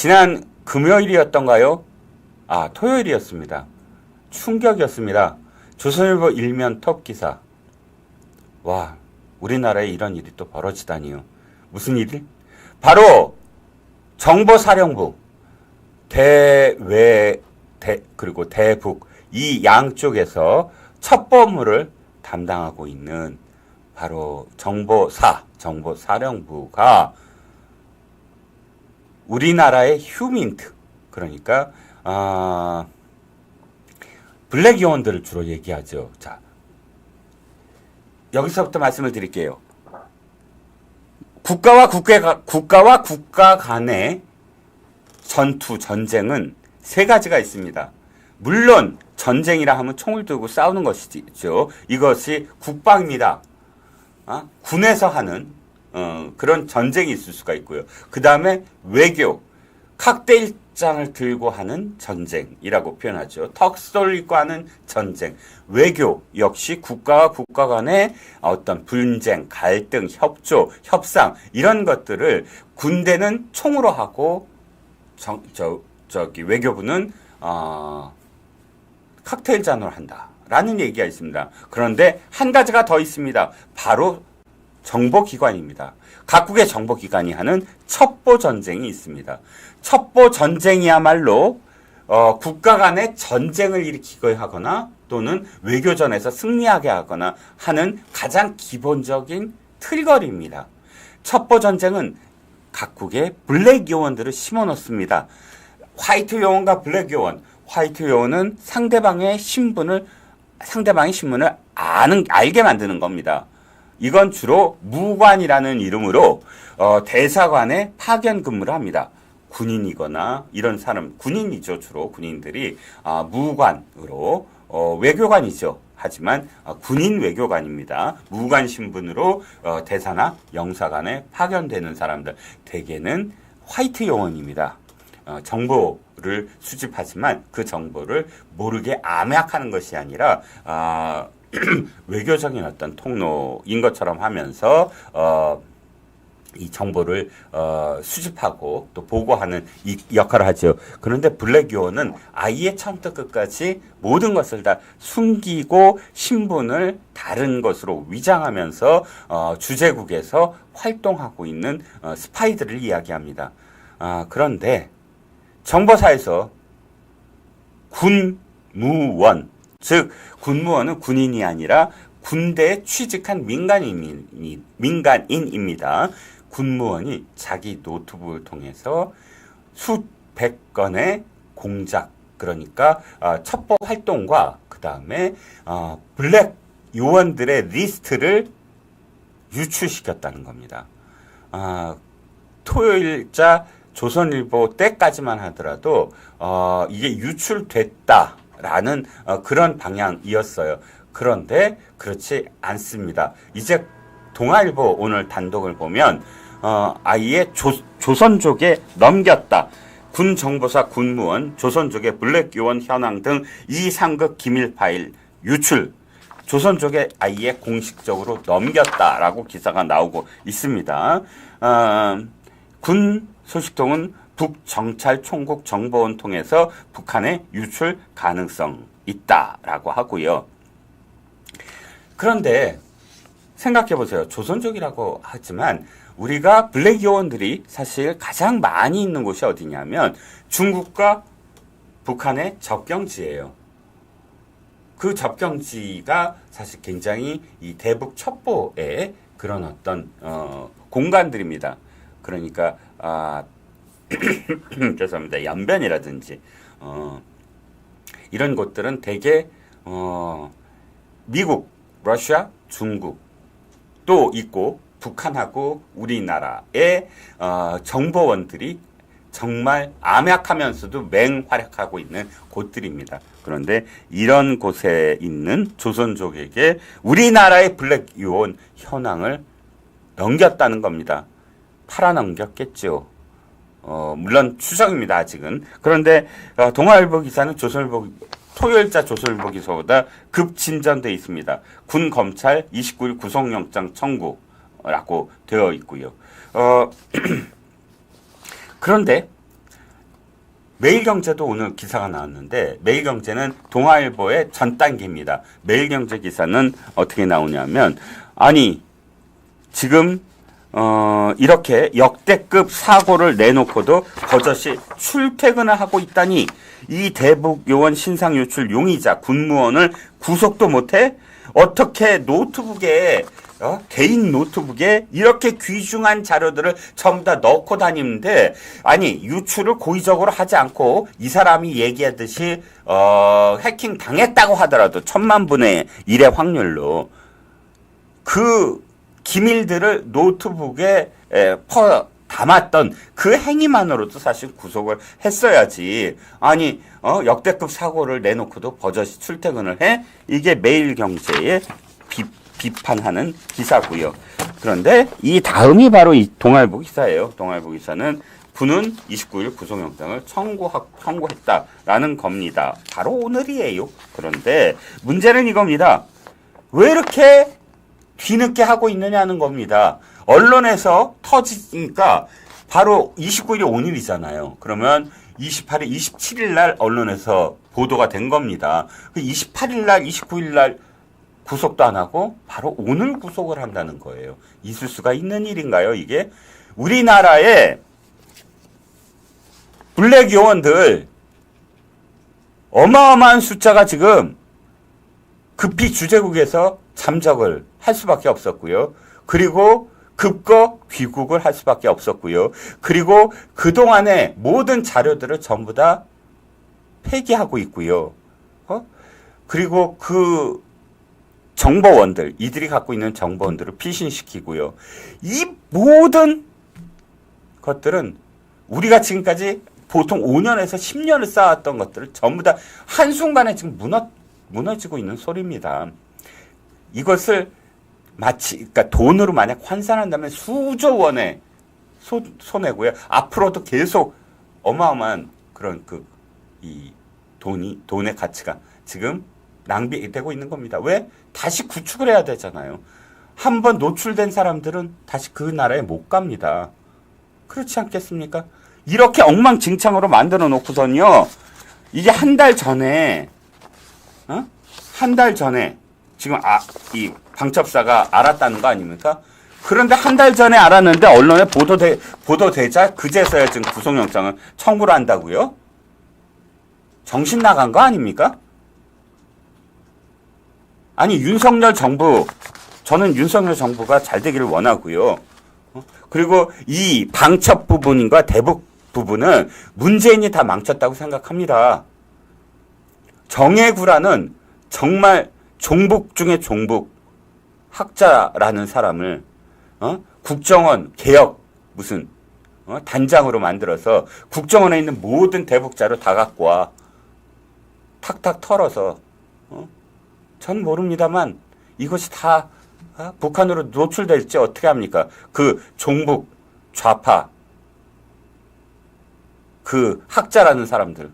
지난 금요일이었던가요? 토요일이었습니다. 충격이었습니다. 조선일보 일면 톱 기사. 와, 우리나라에 이런 일이 또 벌어지다니요. 무슨 일이? 바로 정보사령부, 그리고 대북 이 양쪽에서 첩보물을 담당하고 있는 바로 정보사령부가 우리나라의 휴민트, 그러니까 블랙 요원들을 주로 얘기하죠. 자, 여기서부터 말씀을 드릴게요. 국가와 국가 간의 전쟁은 세 가지가 있습니다. 물론 전쟁이라 하면 총을 들고 싸우는 것이죠. 이것이 국방입니다. 군에서 하는 그런 전쟁이 있을 수가 있고요. 그 다음에 외교, 칵테일잔을 들고 하는 전쟁이라고 표현하죠. 턱스토를 입고 하는 전쟁. 외교 역시 국가와 국가 간의 어떤 분쟁, 갈등, 협조, 협상 이런 것들을 군대는 총으로 하고 외교부는 칵테일잔으로 한다라는 얘기가 있습니다. 그런데 한 가지가 더 있습니다. 바로 정보기관입니다. 각국의 정보기관이 하는 첩보전쟁이 있습니다. 첩보전쟁이야말로 국가 간의 전쟁을 일으키게 하거나 또는 외교전에서 승리하게 하거나 하는 가장 기본적인 트리거입니다. 첩보전쟁은 각국의 블랙 요원들을 심어놓습니다. 화이트 요원과 블랙 요원. 화이트 요원은 상대방의 신문을 알게 만드는 겁니다. 이건 주로 무관이라는 이름으로 대사관에 파견 근무를 합니다. 군인이거나 이런 사람, 군인이죠. 주로 군인들이 무관으로 외교관이죠. 하지만 군인 외교관입니다. 무관 신분으로 대사나 영사관에 파견되는 사람들, 대개는 화이트 요원입니다. 정보를 수집하지만 그 정보를 모르게 암약하는 것이 아니라 외교적인 어떤 통로인 것처럼 하면서 이 정보를 수집하고 또 보고하는 이 역할을 하죠. 그런데 블랙 요원은 아예 처음부터 끝까지 모든 것을 다 숨기고 신분을 다른 것으로 위장하면서 주재국에서 활동하고 있는 스파이들을 이야기합니다. 그런데 정보사에서 군무원, 즉 군무원은 군인이 아니라 군대에 취직한 민간인입니다. 군무원이 자기 노트북을 통해서 수백 건의 공작, 그러니까 첩보 활동과 그 다음에 블랙 요원들의 리스트를 유출시켰다는 겁니다. 토요일자 조선일보 때까지만 하더라도 이게 유출됐다라는 그런 방향이었어요. 그런데 그렇지 않습니다. 이제 동아일보 오늘 단독을 보면 아예 조선족에 넘겼다. 군정보사 군무원, 조선족의 블랙 요원 현황 등 이상급 기밀 파일 유출. 조선족에 아예 공식적으로 넘겼다라고 기사가 나오고 있습니다. 군 소식통은 북정찰총국 정보원 통해서 북한에 유출 가능성 있다라고 하고요. 그런데 생각해 보세요. 조선족이라고 하지만 우리가 블랙 요원들이 사실 가장 많이 있는 곳이 어디냐면 중국과 북한의 접경지예요. 그 접경지가 사실 굉장히 이 대북 첩보의 그런 어떤 공간들입니다. 그러니까 죄송합니다. 연변이라든지 이런 곳들은 대개 미국, 러시아, 중국도 있고 북한하고 우리나라의 정보원들이 정말 암약하면서도 맹활약하고 있는 곳들입니다. 그런데 이런 곳에 있는 조선족에게 우리나라의 블랙 요원 현황을 넘겼다는 겁니다. 팔아넘겼겠죠. 물론 추정입니다. 아직은. 그런데 동아일보 기사는 토요일자 조선일보 기사보다 급진전돼 있습니다. 군 검찰 29일 구속영장 청구라고 되어 있고요. 그런데 매일경제도 오늘 기사가 나왔는데 매일경제는 동아일보의 전 단계입니다. 매일경제 기사는 어떻게 나오냐면 아니 지금 이렇게 역대급 사고를 내놓고도 버젓이 출퇴근을 하고 있다니 이 대북 요원 신상 유출 용의자 군무원을 구속도 못해? 어떻게 노트북에 개인 노트북에 이렇게 귀중한 자료들을 전부 다 넣고 다니는데 아니 유출을 고의적으로 하지 않고 이 사람이 얘기하듯이 해킹 당했다고 하더라도 1000만 분의 1의 확률로 그 기밀들을 노트북에 담았던 그 행위만으로도 사실 구속을 했어야지. 아니 역대급 사고를 내놓고도 버젓이 출퇴근을 해? 이게 매일경제의 비판하는 기사고요. 그런데 이 다음이 바로 이 동아일보 기사예요. 동아일보 기사는 군은 29일 구속영장을 청구했다라는 겁니다. 바로 오늘이에요. 그런데 문제는 이겁니다. 왜 이렇게 뒤늦게 하고 있느냐는 겁니다. 언론에서 터지니까 바로 29일이 오늘이잖아요. 그러면 28일, 27일 날 언론에서 보도가 된 겁니다. 28일 날, 29일 날 구속도 안 하고 바로 오늘 구속을 한다는 거예요. 있을 수가 있는 일인가요, 이게? 우리나라의 블랙 요원들 어마어마한 숫자가 지금 급히 주재국에서 잠적을 할 수밖에 없었고요. 그리고 급거 귀국을 할 수밖에 없었고요. 그리고 그동안의 모든 자료들을 전부 다 폐기하고 있고요. 그리고 그 정보원들, 이들이 갖고 있는 정보원들을 피신시키고요. 이 모든 것들은 우리가 지금까지 보통 5년에서 10년을 쌓았던 것들을 전부 다 한순간에 지금 무너지고 있는 소리입니다. 이것을 마치, 그러니까 돈으로 만약 환산한다면 수조 원의 손해고요. 앞으로도 계속 어마어마한 그런 돈의 가치가 지금 낭비되고 있는 겁니다. 왜? 다시 구축을 해야 되잖아요. 한번 노출된 사람들은 다시 그 나라에 못 갑니다. 그렇지 않겠습니까? 이렇게 엉망진창으로 만들어 놓고선요, 이게 한 달 전에 지금 이 방첩사가 알았다는 거 아닙니까? 그런데 한 달 전에 알았는데 언론에 보도되자 그제서야 지금 구속영장을 청구를 한다고요? 정신 나간 거 아닙니까? 아니 윤석열 정부, 저는 윤석열 정부가 잘 되기를 원하고요. 그리고 이 방첩 부분과 대북 부분은 문재인이 다 망쳤다고 생각합니다. 정혜구라는 정말 종북 중에 종북 학자라는 사람을 국정원 개혁 단장으로 만들어서 국정원에 있는 모든 대북 자료 다 갖고 와 탁탁 털어서 전 모릅니다만 이것이 다 북한으로 노출될지 어떻게 합니까? 그 종북 좌파 그 학자라는 사람들.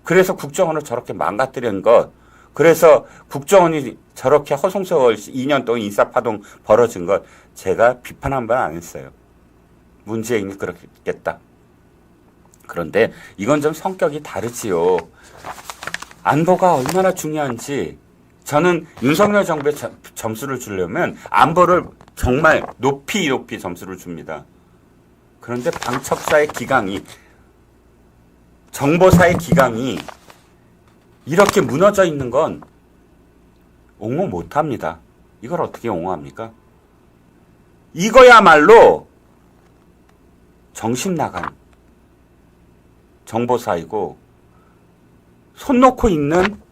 그래서 국정원을 저렇게 망가뜨린 것. 그래서 국정원이 저렇게 허송세월 2년 동안 인사파동 벌어진 것 제가 비판 한 번 안 했어요. 문재인이 그렇겠다. 그런데 이건 좀 성격이 다르지요. 안보가 얼마나 중요한지 저는 윤석열 정부에 점수를 주려면 안보를 정말 높이 점수를 줍니다. 그런데 방첩사의 기강이 정보사의 기강이 이렇게 무너져 있는 건 옹호 못합니다. 이걸 어떻게 옹호합니까? 이거야말로 정신 나간 정보사이고 손 놓고 있는